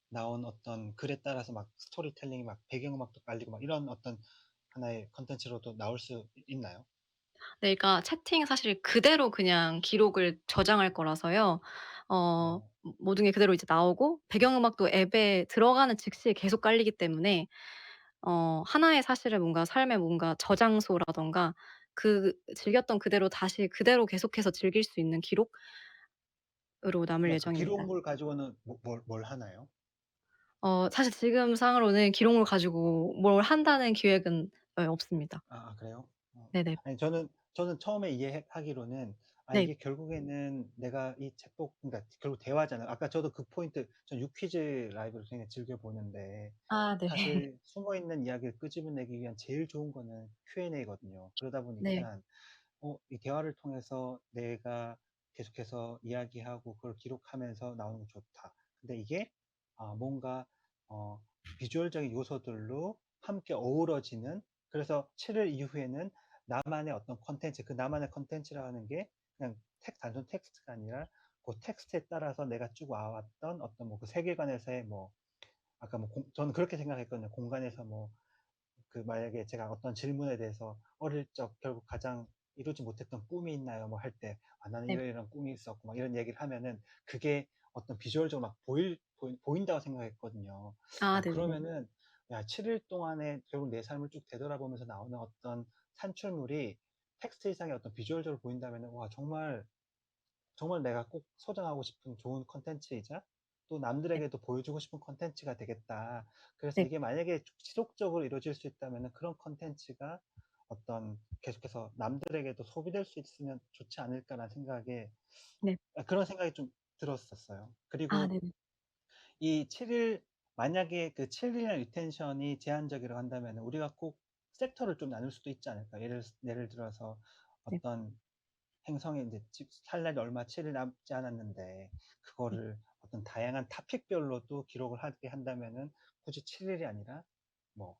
나온 어떤 글에 따라서 막 스토리텔링이 막 배경음악도 깔리고 막 이런 어떤 하나의 콘텐츠로도 나올 수 있나요? 네 그러니까 채팅 사실 그대로 그냥 기록을 저장할 거라서요. 어. 모든 게 그대로 이제 나오고 배경음악도 앱에 들어가는 즉시에 계속 깔리기 때문에 하나의 사실을 뭔가 삶의 뭔가 저장소라든가 즐겼던 그대로 다시 그대로 계속해서 즐길 수 있는 기록으로 남을 그럼 그 예정입니다. 기록물 가지고는 뭘 하나요? 사실 지금 상으로는 기록물 가지고 뭘 한다는 계획은 없습니다. 그래요? 네네. 아니 저는 처음에 이해하기로는 네. 이게 결국에는 내가 이 챗봇 그러니까 결국 대화잖아요. 아까 저도 그 포인트 전 유퀴즈 라이브를 굉장히 즐겨 보는데 아 네. 사실 숨어 있는 이야기를 끄집어내기 위한 제일 좋은 거는 Q&A거든요. 그러다 네. 보니까 이 대화를 통해서 내가 계속해서 이야기하고 그걸 기록하면서 나오는 게 좋다. 근데 이게 뭔가 어 비주얼적인 요소들로 함께 어우러지는, 그래서 7일 이후에는 나만의 어떤 컨텐츠, 그 나만의 컨텐츠라는 게 그냥 단순 텍스트가 아니라 그 텍스트에 따라서 내가 쭉 와왔던 어떤 뭐 그 세계관에서의 뭐 아까 뭐 저는 그렇게 생각했거든요. 공간에서 뭐 그 만약에 제가 어떤 질문에 대해서 어릴 적 결국 가장 이루지 못했던 꿈이 있나요? 뭐 할 때, 아, 나는 네. 이런 꿈이 있었고, 막 이런 얘기를 하면은 그게 어떤 비주얼적으로 막 보인다고 생각했거든요. 아 아, 네네네. 그러면은, 야, 7일 동안에 결국 내 삶을 쭉 되돌아보면서 나오는 어떤 산출물이 텍스트 이상의 어떤 비주얼적으로 보인다면은, 와, 정말 내가 꼭 소장하고 싶은 좋은 컨텐츠이자 또 네. 남들에게도 보여주고 싶은 컨텐츠가 되겠다. 그래서 네. 이게 만약에 지속적으로 이루어질 수 있다면 그런 컨텐츠가 어떤 계속해서 남들에게도 소비될 수 있으면 좋지 않을까라는 생각에, 네. 그런 생각이 좀 들었었어요. 아 그리고 네네. 이 7일, 만약에 그 7일이나 리텐션이 제한적이라고 한다면 우리가 꼭 섹터를 좀 나눌 수도 있지 않을까. 예를 들어서 네. 어떤 행성에 이제 살 날이 얼마 7일 남지 않았는데 네. 그거를 어떤 다양한 타픽별로도 기록을 하게 한다면은 굳이 7일이 아니라 뭐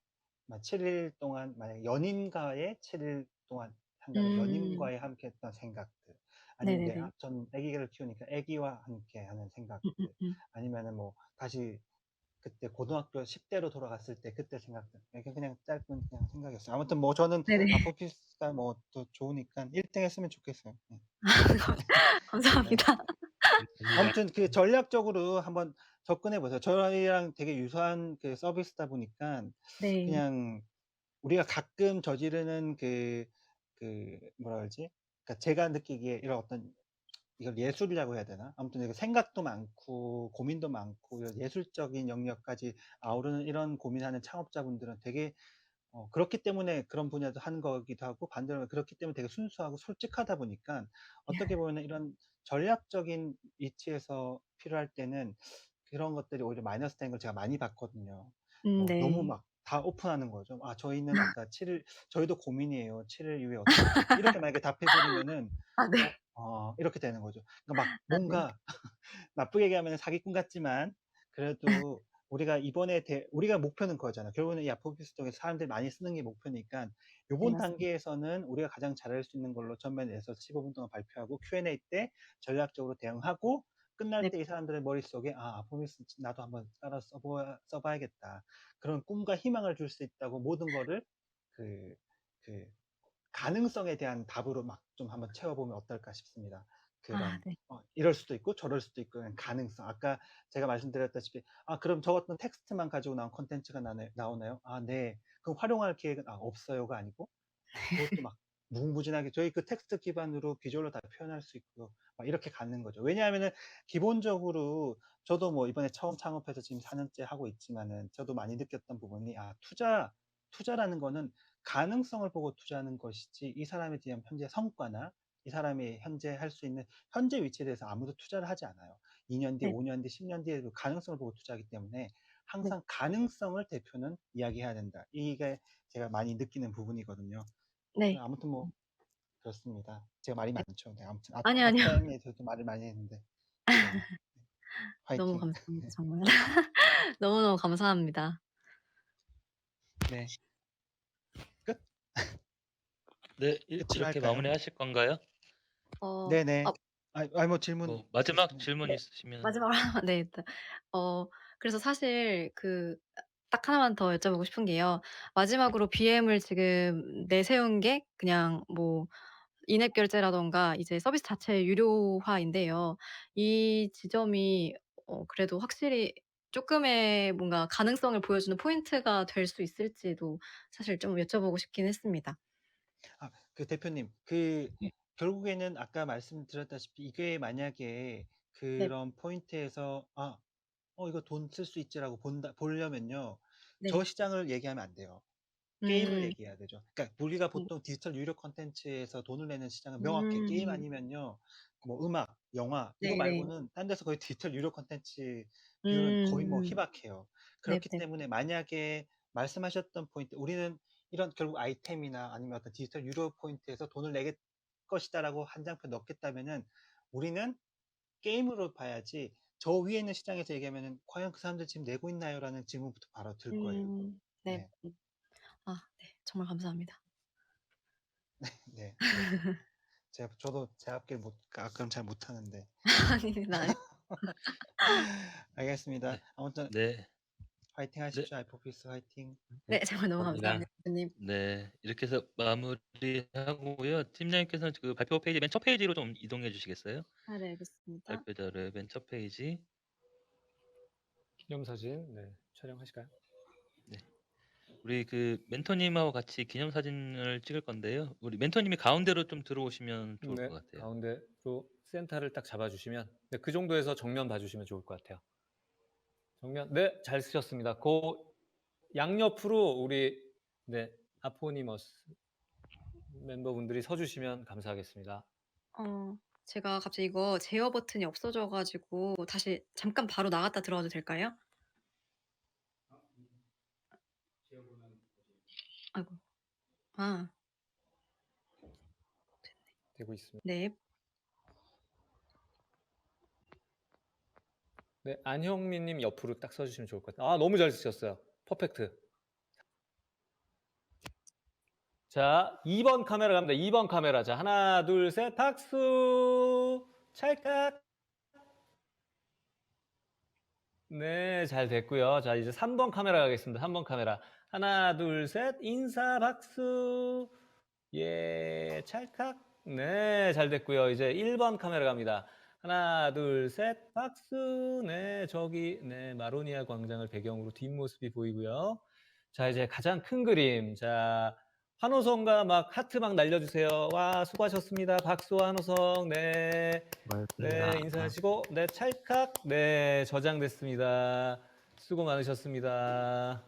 7일 동안 만약에 연인과의 7일 동안 한다면 음. 연인과의 함께 했던 생각들, 아니면 네네네. 전 아기를 키우니까 아기와 함께 하는 생각들, 아니면은 뭐 다시 그때 고등학교 10대로 돌아갔을 때 그때 생각들, 이게 그냥 짧은 그냥 생각이었어요. 아무튼 뭐 저는 네네. 아포피스가 뭐 더 좋으니까 1등 했으면 좋겠어요. 네. 네. 감사합니다. 감사합니다. 아무튼 그 전략적으로 한번 접근해 보세요. 저희랑 되게 유사한 그 서비스다 보니까 네. 그냥 우리가 가끔 저지르는 그 뭐라 그러지? 그러니까 제가 느끼기에 이런 어떤, 이걸 예술이라고 해야 되나? 아무튼 이게 생각도 많고 고민도 많고 이런 예술적인 영역까지 아우르는 이런 고민하는 창업자분들은 되게 그렇기 때문에 그런 분야도 하는 거기도 하고, 반대로 그렇기 때문에 되게 순수하고 솔직하다 보니까 어떻게 보면 이런 전략적인 위치에서 필요할 때는 그런 것들이 오히려 마이너스 된 걸 제가 많이 봤거든요. 너무 네. 막 다 오픈하는 거죠. 아, 저희는 아까 7일, 저희도 고민이에요. 7일 이후에 어떻게 될지. 이렇게 만약에 답해버리면은, 아 네. 이렇게 되는 거죠. 그러니까 막 아 네. 뭔가 나쁘게 얘기하면 사기꾼 같지만 그래도 우리가 목표는 그거잖아. 결국에는 이 아포피스 쪽에서 사람들이 많이 쓰는 게 목표니까 네 요번 맞습니다. 단계에서는 우리가 가장 잘할 수 있는 걸로 전면에 내서 15분 동안 발표하고 Q&A 때 전략적으로 대응하고 끝날 네. 때 이 사람들의 머릿속에 아포피스 나도 한번 따라 써봐야겠다. 그런 꿈과 희망을 줄 수 있다고 모든 거를 그, 그 가능성에 대한 답으로 막 좀 한번 채워보면 어떨까 싶습니다. 아 그런 네. 이럴 수도 있고 저럴 수도 있고 그냥 가능성. 아까 제가 말씀드렸다시피 그럼 저 같은 텍스트만 가지고 나온 콘텐츠가 나오나요? 아, 네. 그럼 활용할 계획은 없어요가 아니고 그것도 막 무궁무진하게 저희 그 텍스트 기반으로 비주얼로 다 표현할 수 있고 막 이렇게 가는 거죠. 왜냐하면은 기본적으로 저도 뭐 이번에 처음 창업해서 지금 4년째 하고 있지만은 저도 많이 느꼈던 부분이 투자라는 거는 가능성을 보고 투자하는 것이지 이 사람에 대한 현재 성과나 이 사람이 현재 할 수 있는 현재 위치에 대해서 아무도 투자를 하지 않아요. 2년 뒤, 네. 5년 뒤, 10년 뒤에도 가능성을 보고 투자하기 때문에 네. 항상 가능성을 대표는 이야기해야 된다. 이게 제가 많이 느끼는 부분이거든요. 네. 아무튼 뭐 그렇습니다. 제가 말이 네. 많죠. 네, 아무튼 아니요, 아니요. 아트타임에 저도 말을 많이 했는데 네, 너무 화이팅. 감사합니다 정말. 너무너무 감사합니다. 네, 끝. 네, 끝으로 이렇게 할까요? 마무리하실 건가요? 어 네네. 아 뭐 질문 뭐 마지막 있으시면. 질문 네. 있으시면. 마지막으로 하나만 네 일단 그래서 사실 딱 하나만 더 여쭤보고 싶은 게요. 마지막으로 BM을 지금 내세운 게 그냥 뭐 인앱 결제라든가 이제 서비스 자체의 유료화인데요. 이 지점이 그래도 확실히 쪼끔의 뭔가 가능성을 보여주는 포인트가 될 수 있을지도 사실 좀 여쭤보고 싶긴 했습니다. 그 대표님, 네. 결국에는 아까 말씀드렸다시피 이게 만약에 네. 그런 포인트에서 이거 돈 쓸 수 있지라고 보려면요. 저 네. 시장을 얘기하면 안 돼요. 게임을 음. 얘기해야 되죠. 그러니까 우리가 음. 보통 디지털 유료 콘텐츠에서 돈을 내는 시장은 명확해. 게임 음. 아니면요. 뭐 음악, 영화 이거 네네. 말고는 딴 데서 거의 디지털 유료 콘텐츠 비율은 거의 뭐 음. 희박해요. 그렇기 네네. 때문에 만약에 말씀하셨던 포인트, 우리는 이런 결국 아이템이나 아니면 어떤 디지털 유료 포인트에서 돈을 낼 것이다라고 한 장표 넣겠다면은 우리는 게임으로 봐야지 저 위에 있는 시장에서 얘기하면은 '과연 그 사람들 지금 내고 있나요?'라는 질문부터 바로 들 거예요. 네. 네. 네. 정말 감사합니다. 네. 저도 제 앞길 가끔 잘 못하는데. 아닙니다. 아니 알겠습니다. 네. 아무튼 네. 화이팅 네. 하십시오. 알포피스 화이팅. 네. 정말 너무 감사합니다, 대표님. 네. 이렇게 해서 마무리하고요. 팀장님께서는 그 발표 페이지 맨 첫 페이지로 좀 이동해 주시겠어요? 네. 알겠습니다. 발표 자료의 맨 첫 페이지. 기념사진 촬영하실까요? 네. 우리 그 멘토님하고 같이 기념사진을 찍을 건데요. 우리 멘토님이 가운데로 좀 들어오시면 좋을 네. 것 같아요. 가운데로 센터를 딱 잡아주시면 그 정도에서 정면 봐주시면 좋을 것 같아요. 정면 잘 쓰셨습니다. 그 양옆으로 우리 아포니머스 멤버분들이 서주시면 감사하겠습니다. 제가 갑자기 이거 제어 버튼이 없어져 가지고 다시 잠깐 바로 나갔다 들어와도 될까요? 아이고. 되고 있습니다. 네. 네, 안형민님 옆으로 딱 서주시면 좋을 것 같아요. 너무 잘 쓰셨어요. 퍼펙트. 자, 2번 카메라 갑니다. 2번 카메라. 자, 하나, 둘, 셋, 박수. 찰칵. 네, 잘 됐고요. 자, 이제 3번 카메라 가겠습니다. 3번 카메라. 하나, 둘, 셋, 인사, 박수. 예, 찰칵. 네, 잘 됐고요. 이제 1번 카메라 갑니다. 하나, 둘, 셋, 박수. 네, 저기, 마로니아 광장을 배경으로 뒷모습이 보이고요. 자, 이제 가장 큰 그림. 자, 환호성과 막 하트 막 날려주세요. 와, 수고하셨습니다. 박수 환호성. 네, 인사하시고, 찰칵. 네, 저장됐습니다. 수고 많으셨습니다.